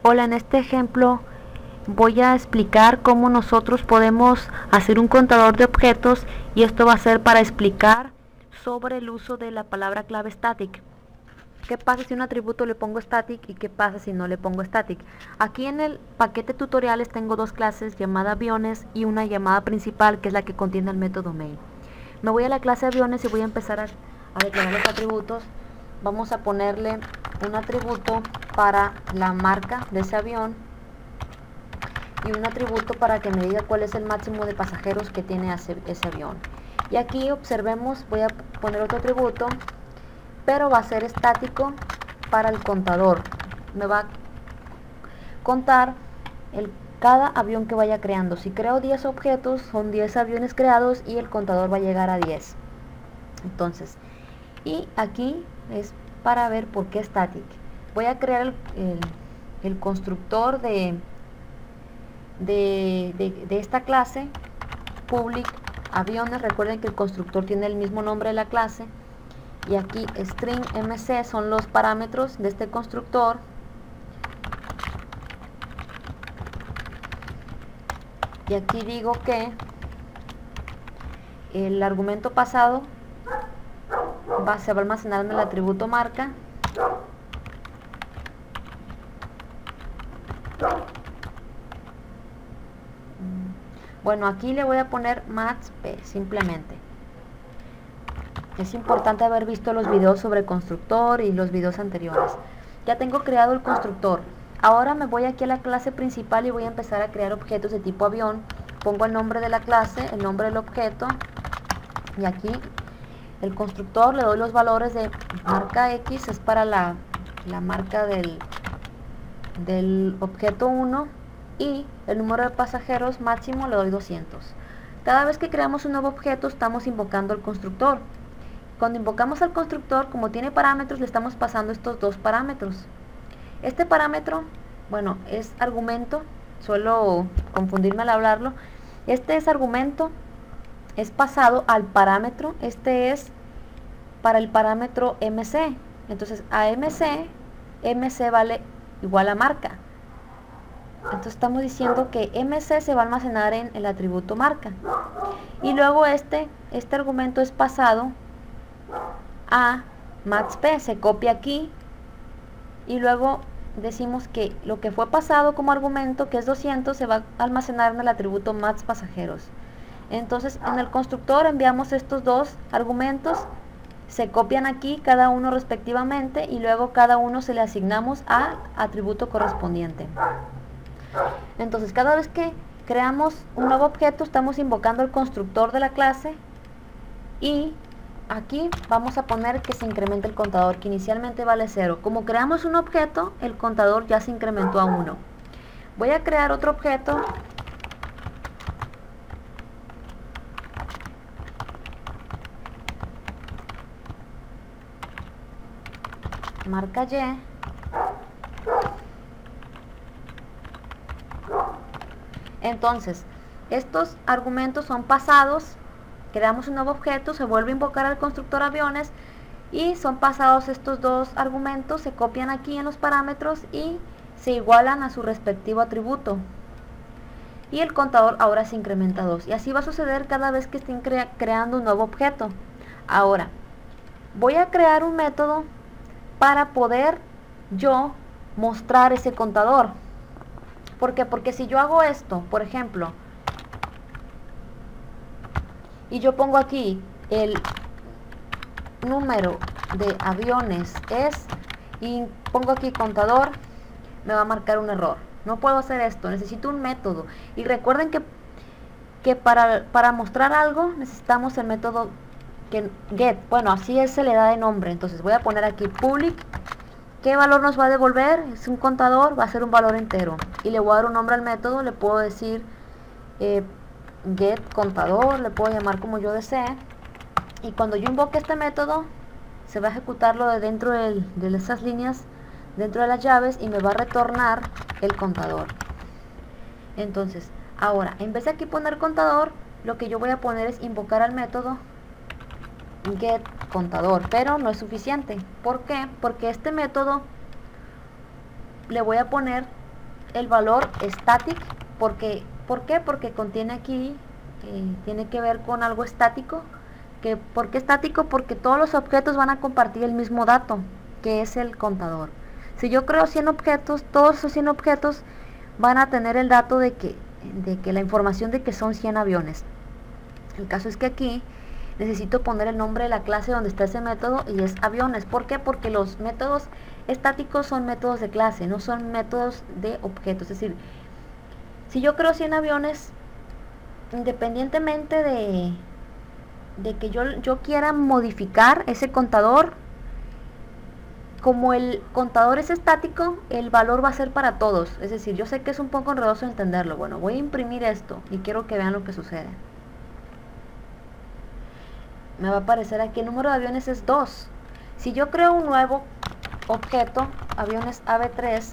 Hola, en este ejemplo voy a explicar cómo nosotros podemos hacer un contador de objetos, y esto va a ser para explicar sobre el uso de la palabra clave static. ¿Qué pasa si un atributo le pongo static y qué pasa si no le pongo static? Aquí en el paquete tutoriales tengo dos clases, llamada aviones y una llamada principal, que es la que contiene el método main. Me voy a la clase aviones y voy a empezar a declarar los atributos. Vamos a ponerle un atributo para la marca de ese avión y un atributo para que me diga cuál es el máximo de pasajeros que tiene ese avión. Y aquí observemos, voy a poner otro atributo, pero va a ser estático para el contador. Me va a contar cada avión que vaya creando. Si creo 10 objetos, son 10 aviones creados y el contador va a llegar a 10. Entonces, y aquí es para ver por qué static. Voy a crear el constructor de esta clase, public aviones. Recuerden que el constructor tiene el mismo nombre de la clase. Y aquí string mc son los parámetros de este constructor. Y aquí digo que el argumento pasado se va a almacenar en el atributo marca. Bueno, aquí le voy a poner mathsp simplemente. Es importante haber visto los videos sobre constructor y los videos anteriores. Ya tengo creado el constructor. Ahora me voy aquí a la clase principal y voy a empezar a crear objetos de tipo avión. Pongo el nombre de la clase, el nombre del objeto, y aquí el constructor le doy los valores de marca X, es para la marca del objeto 1, y el número de pasajeros máximo le doy 200. Cada vez que creamos un nuevo objeto estamos invocando el constructor. Cuando invocamos al constructor, como tiene parámetros, le estamos pasando estos dos parámetros. Este parámetro, bueno, es argumento, suelo confundirme al hablarlo. Este es argumento, es pasado al parámetro. Este es para el parámetro mc. Entonces a mc vale igual a marca. Entonces estamos diciendo que mc se va a almacenar en el atributo marca. Y luego este argumento es pasado a mathsp, se copia aquí, y luego decimos que lo que fue pasado como argumento, que es 200, se va a almacenar en el atributo maths pasajeros. Entonces en el constructor enviamos estos dos argumentos, se copian aquí cada uno respectivamente, y luego cada uno se le asignamos al atributo correspondiente. Entonces cada vez que creamos un nuevo objeto estamos invocando el constructor de la clase, y aquí vamos a poner que se incremente el contador, que inicialmente vale 0. Como creamos un objeto, el contador ya se incrementó a 1. Voy a crear otro objeto. Marca Y. Entonces, estos argumentos son pasados. Creamos un nuevo objeto, se vuelve a invocar al constructor aviones y son pasados estos dos argumentos, se copian aquí en los parámetros y se igualan a su respectivo atributo. Y el contador ahora se incrementa a 2. Y así va a suceder cada vez que estén creando un nuevo objeto. Ahora, voy a crear un método para poder yo mostrar ese contador. ¿Por qué? Porque si yo hago esto, por ejemplo, y yo pongo aquí el número de aviones y pongo aquí contador, me va a marcar un error. No puedo hacer esto, necesito un método. Y recuerden que para mostrar algo necesitamos el método get. Bueno, así se le da de nombre. Entonces voy a poner aquí public. ¿Qué valor nos va a devolver? Es un contador, va a ser un valor entero. Y le voy a dar un nombre al método, le puedo decir get contador, le puedo llamar como yo desee, y cuando yo invoque este método se va a ejecutarlo de dentro de esas líneas, dentro de las llaves, y me va a retornar el contador. Entonces ahora, en vez de aquí poner contador, lo que yo voy a poner es invocar al método get contador, pero no es suficiente. ¿Por qué? Porque este método le voy a poner el valor static, ¿por qué? Porque contiene aquí, tiene que ver con algo estático. ¿Por qué estático? Porque todos los objetos van a compartir el mismo dato, que es el contador. Si yo creo 100 objetos, todos esos 100 objetos van a tener el dato de que la información de que son 100 aviones. El caso es que aquí necesito poner el nombre de la clase donde está ese método y es aviones. ¿Por qué? Porque los métodos estáticos son métodos de clase, no son métodos de objetos. Es decir, si yo creo 100 aviones, independientemente de que yo quiera modificar ese contador, como el contador es estático, el valor va a ser para todos. Es decir, yo sé que es un poco enredoso entenderlo. Bueno, voy a imprimir esto y quiero que vean lo que sucede. Me va a aparecer aquí el número de aviones es 2. Si yo creo un nuevo objeto, aviones AB3,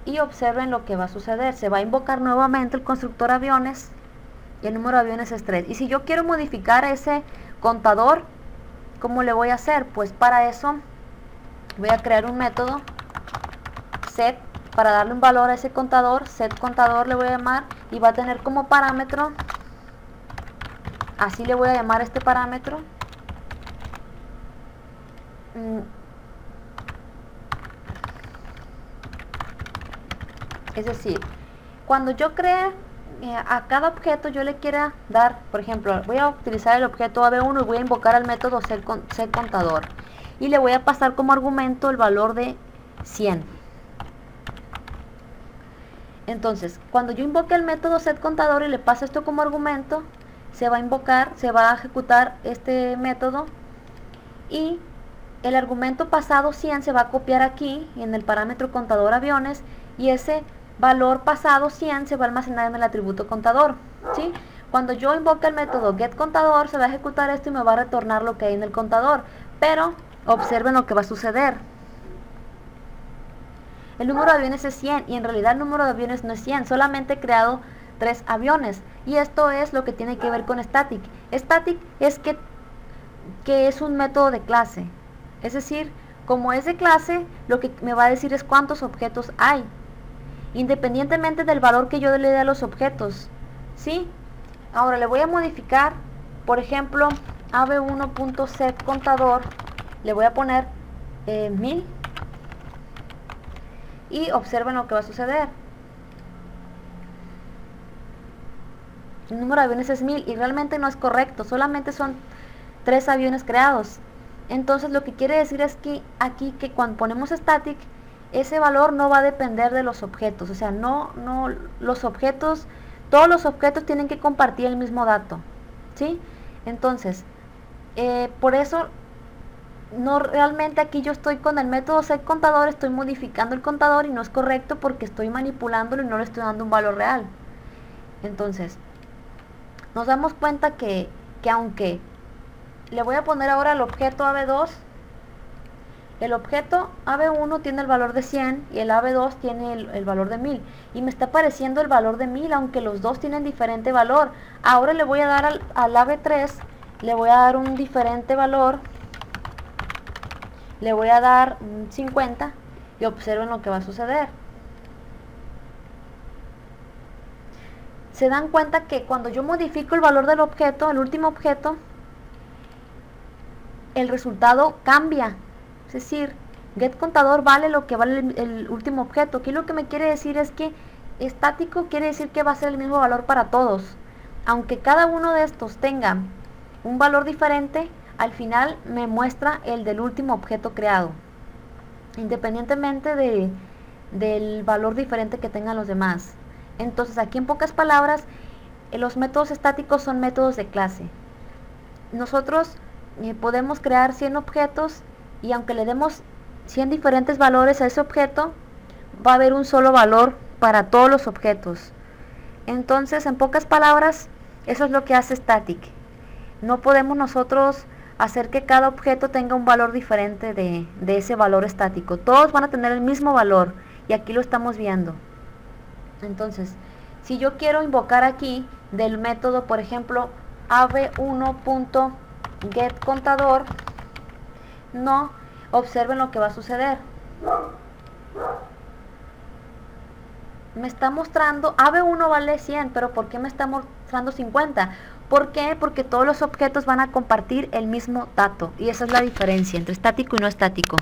y observen lo que va a suceder. Se va a invocar nuevamente el constructor aviones y el número de aviones es 3. Y si yo quiero modificar ese contador, ¿cómo le voy a hacer? Pues para eso voy a crear un método set para darle un valor a ese contador. Set contador le voy a llamar y va a tener como parámetro, así le voy a llamar a este parámetro, es decir, cuando yo cree a cada objeto yo le quiera dar, por ejemplo, voy a utilizar el objeto AB1 y voy a invocar al método setContador y le voy a pasar como argumento el valor de 100. Entonces, cuando yo invoque el método setContador y le paso esto como argumento, se va a invocar, se va a ejecutar este método y el argumento pasado 100 se va a copiar aquí en el parámetro contador aviones y ese valor pasado 100 se va a almacenar en el atributo contador, ¿sí? Cuando yo invoque el método getContador se va a ejecutar esto y me va a retornar lo que hay en el contador, pero observen lo que va a suceder. El número de aviones es 100 y en realidad el número de aviones no es 100, solamente he creado 3 aviones y esto es lo que tiene que ver con static. Static es que es un método de clase, es decir, como es de clase, lo que me va a decir es cuántos objetos hay, independientemente del valor que yo le dé a los objetos, ¿sí? Ahora le voy a modificar, por ejemplo, ab1.setContador, le voy a poner 1000 y observen lo que va a suceder. El número de aviones es 1000 y realmente no es correcto, solamente son 3 aviones creados. Entonces lo que quiere decir es que aquí que cuando ponemos static, ese valor no va a depender de los objetos, o sea, los objetos, todos los objetos tienen que compartir el mismo dato, ¿sí? Entonces, por eso, no realmente aquí yo estoy con el método setContador, estoy modificando el contador y no es correcto porque estoy manipulándolo y no le estoy dando un valor real. Entonces, nos damos cuenta que aunque le voy a poner ahora el objeto AB2, el objeto AB1 tiene el valor de 100 y el AB2 tiene el valor de 1000 y me está apareciendo el valor de 1000 aunque los dos tienen diferente valor. Ahora le voy a dar al AB3, le voy a dar un diferente valor, le voy a dar 50 y observen lo que va a suceder. Se dan cuenta que cuando yo modifico el valor del objeto, el último objeto, el resultado cambia. Es decir, getContador vale lo que vale el último objeto. Aquí lo que me quiere decir es que estático quiere decir que va a ser el mismo valor para todos. Aunque cada uno de estos tenga un valor diferente, al final me muestra el del último objeto creado, independientemente del valor diferente que tengan los demás. Entonces aquí en pocas palabras, los métodos estáticos son métodos de clase. Nosotros podemos crear 100 objetos y aunque le demos 100 diferentes valores a ese objeto, va a haber un solo valor para todos los objetos. Entonces, en pocas palabras, eso es lo que hace static. No podemos nosotros hacer que cada objeto tenga un valor diferente de ese valor estático. Todos van a tener el mismo valor y aquí lo estamos viendo. Entonces, si yo quiero invocar aquí del método, por ejemplo, ab1.getContador, no, observen lo que va a suceder. Me está mostrando, AB1 vale 100, pero ¿por qué me está mostrando 50? ¿Por qué? Porque todos los objetos van a compartir el mismo dato, y esa es la diferencia entre estático y no estático.